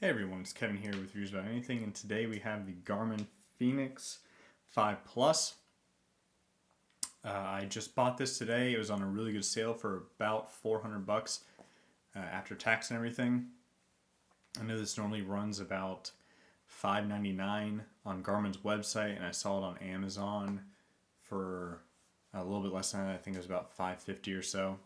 Hey everyone, it's Kevin here with Reviews About Anything, and today we have the Garmin Fenix 5 Plus. I just bought this today. It was on a really good sale for about $400 after tax and everything. I know this normally runs about $5.99 on Garmin's website, and I saw it on Amazon for a little bit less than that. I think it was about $5.50 or so.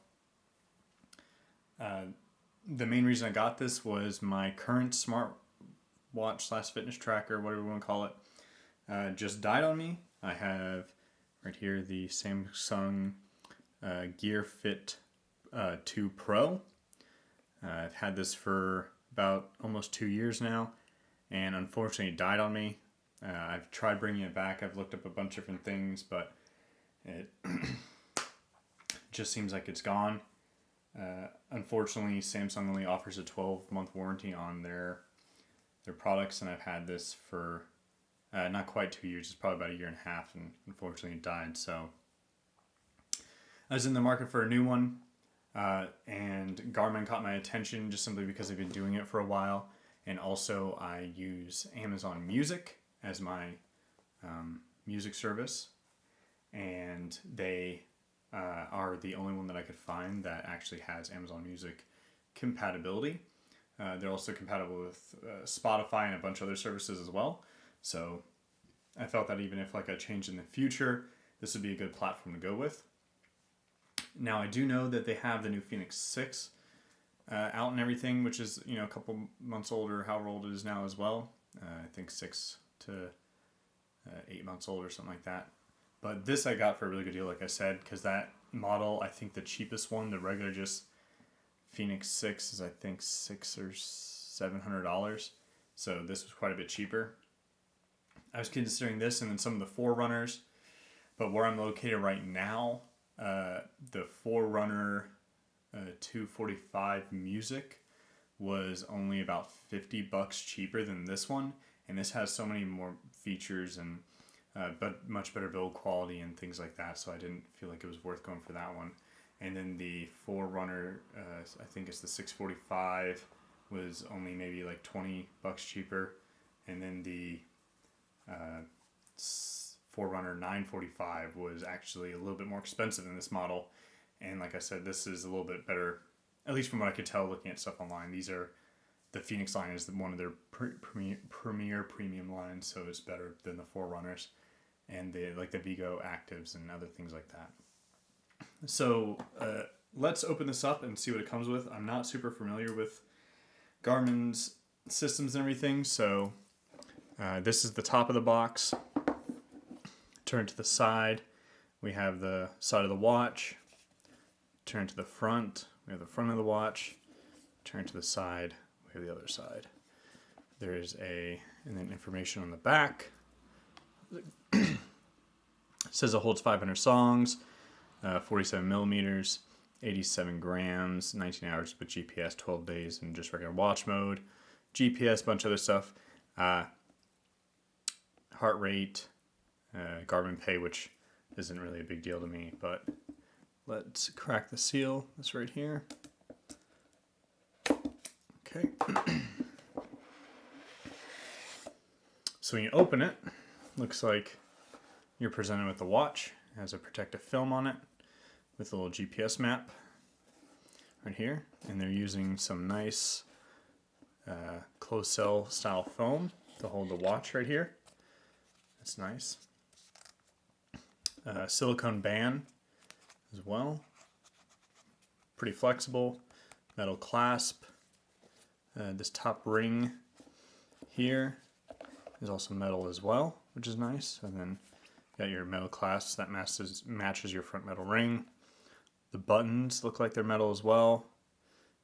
The main reason I got this was my current smartwatch / fitness tracker, whatever you want to call it, just died on me. I have right here the Samsung Gear Fit 2 Pro. I've had this for about almost 2 years now, and unfortunately it died on me. I've tried bringing it back. I've looked up a bunch of different things, but it just seems like it's gone. Unfortunately, Samsung only offers a 12-month warranty on their products, and I've had this for not quite 2 years. It's probably about a year and a half, and unfortunately it died. So I was in the market for a new one, and Garmin caught my attention just simply because they've been doing it for a while, and also I use Amazon Music as my music service, and they are the only one that I could find that actually has Amazon Music compatibility. They're also compatible with Spotify and a bunch of other services as well. So I felt that even if like I changed in the future, this would be a good platform to go with. Now I do know that they have the new Fenix 6 out and everything, which is a couple months older, however old it is now as well. I think 6 to 8 months old or something like that. But this I got for a really good deal, like I said, because that model, I think the cheapest one, the regular just Fenix 6 is I think $600 or $700. So this was quite a bit cheaper. I was considering this and then some of the Forerunners, but where I'm located right now, the Forerunner 245 Music was only about $50 cheaper than this one, and this has so many more features and but much better build quality and things like that, so I didn't feel like it was worth going for that one. And then the Forerunner, I think it's the 645, was only maybe like $20 cheaper, and then the Forerunner 945 was actually a little bit more expensive than this model. And like I said, this is a little bit better, at least from what I could tell looking at stuff online. The Fenix line is one of their premier premium lines, so it's better than the Forerunners and the Vigo Actives and other things like that. So let's open this up and see what it comes with. I'm not super familiar with Garmin's systems and everything, so this is the top of the box. Turn to the side, we have the side of the watch. Turn to the front, we have the front of the watch. Turn to the side, we have the other side. There's and then information on the back. It says it holds 500 songs, 47 millimeters, 87 grams, 19 hours with GPS, 12 days in just regular watch mode, GPS, bunch of other stuff, heart rate, Garmin Pay, which isn't really a big deal to me, but let's crack the seal. That's right here. Okay. So when you open it, looks like you're presented with the watch. It has a protective film on it with a little GPS map right here. And they're using some nice closed cell style foam to hold the watch right here. That's nice. Silicone band as well. Pretty flexible. Metal clasp. This top ring here is also metal as well, which is nice. And then you got your metal clasp that matches your front metal ring. The buttons look like they're metal as well.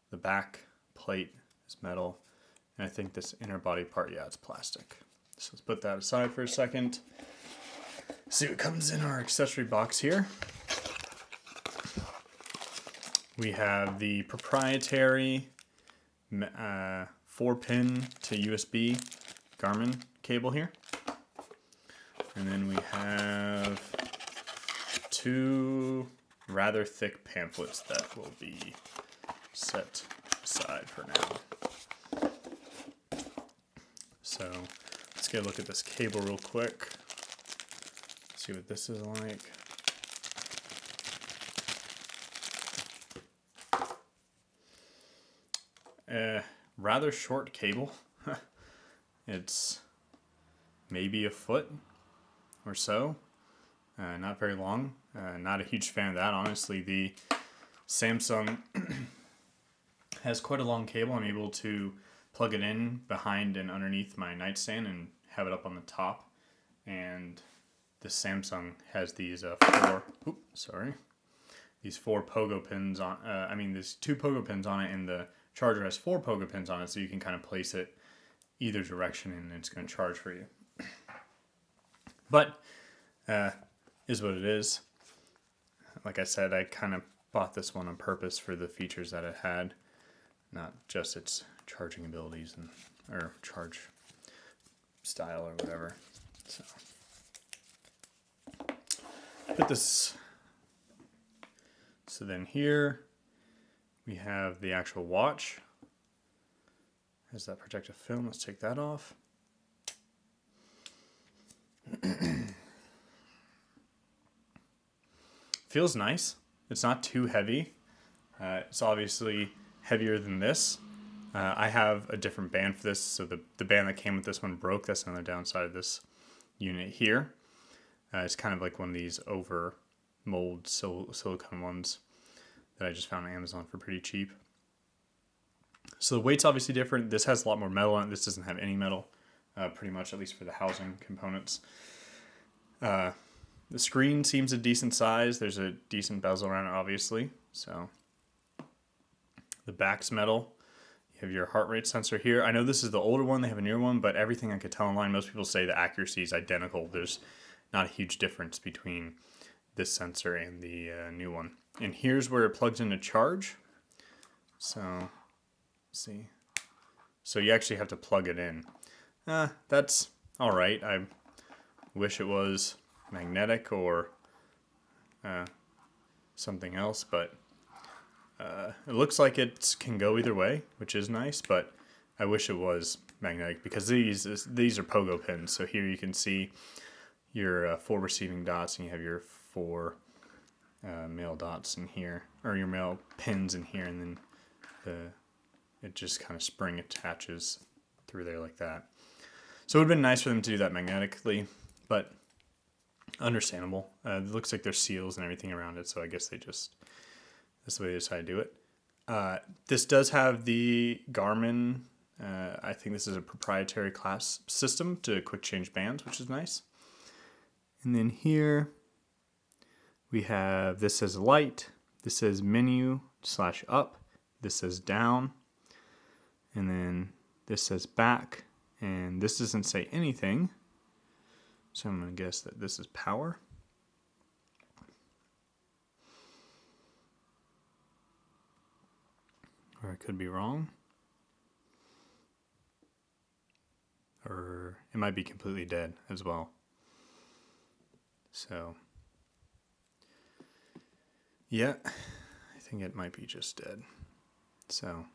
The back plate is metal. And I think this inner body part, yeah, it's plastic. So let's put that aside for a second. See what comes in our accessory box here. We have the proprietary 4-pin to USB Garmin cable here. And then we have 2 rather thick pamphlets that will be set aside for now. So let's get a look at this cable real quick. See what this is like. Rather short cable. It's maybe a foot or so. Not very long. Not a huge fan of that, honestly. The Samsung has quite a long cable. I'm able to plug it in behind and underneath my nightstand and have it up on the top. And the Samsung has these these four pogo pins on. There's two pogo pins on it, and the charger has four pogo pins on it, so you can kind of place it either direction and it's going to charge for you. But is what it is. Like I said, I kind of bought this one on purpose for the features that it had, not just its charging abilities or charge style or whatever. So put this. So then here we have the actual watch. Has that protective film? Let's take that off. Feels nice. It's not too heavy. It's obviously heavier than this. I have a different band for this, so the band that came with this one broke. That's another downside of this unit here. It's kind of like one of these over mold silicone ones that I just found on Amazon for pretty cheap. So the weight's obviously different. This has a lot more metal on it. This doesn't have any metal, pretty much, at least for the housing components. The screen seems a decent size. There's a decent bezel around it, obviously. So the back's metal. You have your heart rate sensor here. I know this is the older one. They have a newer one, but everything I could tell online, most people say the accuracy is identical. There's not a huge difference between this sensor and the new one. And here's where it plugs into charge. So, let's see. So you actually have to plug it in. That's all right. I wish it was magnetic or something else, but it looks like it can go either way, which is nice, but I wish it was magnetic because these are pogo pins. So here you can see your 4 receiving dots, and you have your 4 male dots in here, or your male pins in here, and then it just kind of spring attaches through there like that. So it would have been nice for them to do that magnetically, but understandable. It looks like there's seals and everything around it, so I guess that's the way they decided to do it. This does have the Garmin, I think this is a proprietary class system to quick change bands, which is nice. And then here we have, this says light, this says menu/up, this says down, and then this says back, and this doesn't say anything. So I'm going to guess that this is power. Or I could be wrong. Or it might be completely dead as well. So, yeah, I think it might be just dead. So,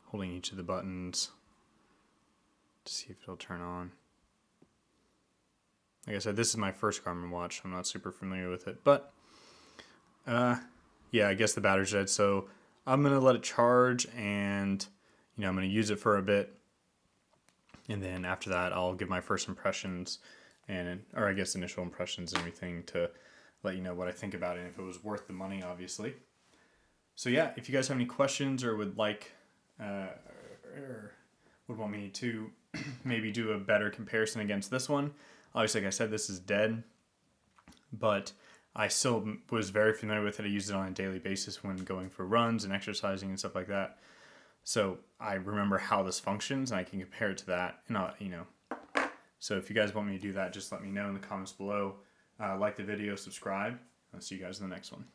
holding each of the buttons to see if it'll turn on. Like I said, this is my first Garmin watch. I'm not super familiar with it, but yeah, I guess the battery's dead. So I'm gonna let it charge, and I'm gonna use it for a bit, and then after that, I'll give my first impressions, or I guess initial impressions and everything, to let you know what I think about it and if it was worth the money, obviously. So yeah, if you guys have any questions or would like, or would want me to maybe do a better comparison against this one. Obviously, like I said, this is dead, but I still was very familiar with it. I used it on a daily basis when going for runs and exercising and stuff like that. So I remember how this functions, and I can compare it to that. So if you guys want me to do that, just let me know in the comments below. Like the video, subscribe. I'll see you guys in the next one.